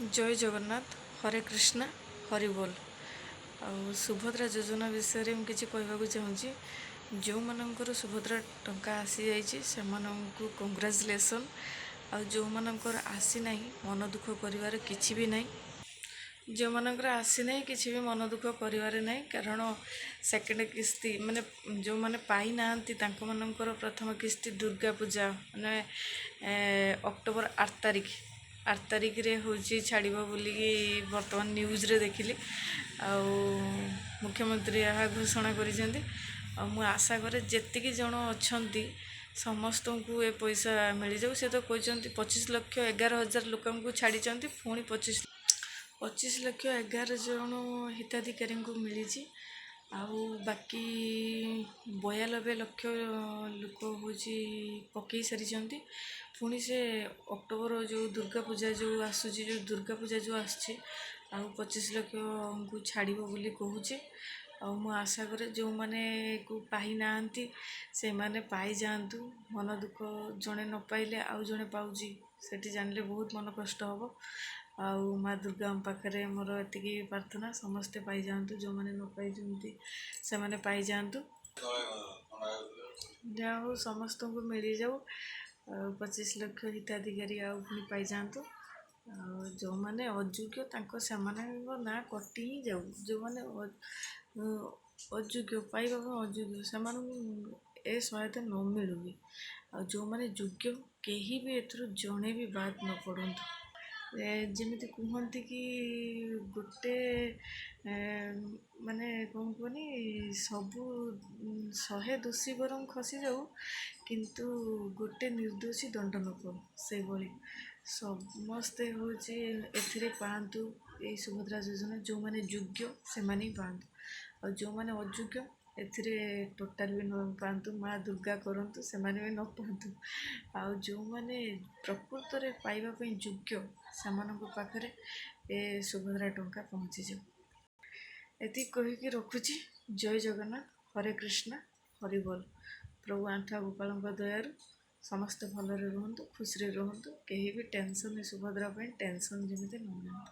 जय जगन्नाथ हरे कृष्णा हरि बोल। सुभद्रा योजना विषय में किसी कहवाक चाहूँगी। जो मानकर सुभद्रा टंका आसी जाइए से कंग्राचुलेसन। जो मानकर आसी ना मन दुख कर किसी भी ना। जो मानकर आसी ना किसी भी मन दुख कर ना, कारण सेकेंड किस्ती माने जो माने पाई ना मानकर प्रथम किस्ती दुर्गा पूजा माने अक्टोबर 8 तारिख रे होची छाड़िबो बोलिकी वर्तमान न्यूज़ रे देखिली। मुख्यमंत्री यह घोषणा करिसेंती। मु आशा करे जेतिकी जन अछंती समस्त को ए पैसा मिल जाऊ। से तो कहते 25,11,000 लोक छाड़ी पुणी 25,11,000 जन हिताधिकारी को मिली। बाकी 92 लाख लोक हूँ पकई सारी। पुणी से अक्टोबर जो दुर्गा पूजा जो आसूची जो दुर्गा पूजा जो आसची 25 लाख को छाड़ बोली कहूचे। मु आशा करे जो माने को पाई नांती से माने पाई जातु। मन दुख जड़े न पाइले आउ जड़े पाउची सेठी जानले बहुत मन कष्ट हम। माँ दुर्गा पाखे मोर एतिकी प्रार्थना समस्ते पाई जातु। जो माने न पाई से माने पाई जातु। जहाँ हो समस्त को मिल जाऊ 25 लाख हिताधिकारी पुणी पाई जातु। जो माने अयोग्य से ना कटि ही जाऊ। जो माने अयोग्य पाइबा अयोग्य से ए सहायता न मिलू भी। जो माने योग्य कहीं भी एथुरु जड़े भी बात न पड़तु। जमीती कहती कि गोटे माने कौन कहनी सबू 100 दोषी बरम खसी जाऊ किंतु गोटे निर्दोषी दंड न पाऊ। से भली समस्ते हूँ ए पातु ये सुभद्रा योजना। जो माने योग्य से माने पातु और जो माने अयोग्य एथिरे टोटाल भी न पातु। माँ दुर्गा करंतु से माने भी न पातु। जो माने प्रकृत रे पाइबा पई योग्य से पाखरे ए सुभद्रा टंका पहुँची जाऊ। एति कहिकी रखुची। जय जगन्नाथ हरे कृष्णा हरि बोल। प्रभु आंठा गोपाल दयारु समस्त भलरे रुहंतु, खुशी रुहंतु। कहीं भी टेंशन सुभद्रा टेंशन जमीती न।